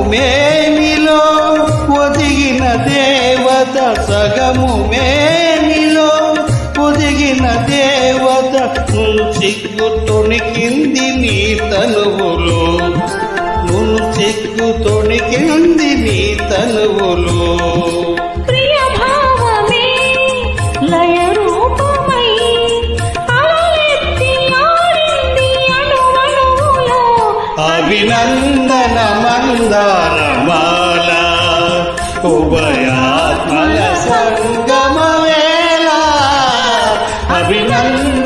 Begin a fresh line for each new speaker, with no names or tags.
మేనిలో ఒదిగిన దేవత సగము మేనిలో ఒదిగిన దేవత సిగ్గు తొణికింది నీ తనువులో సిగ్గు తొణికింది నీ తనువులో అభినందన మందారమాల ఉభయాత్మల సంగమ వేళ అభినందన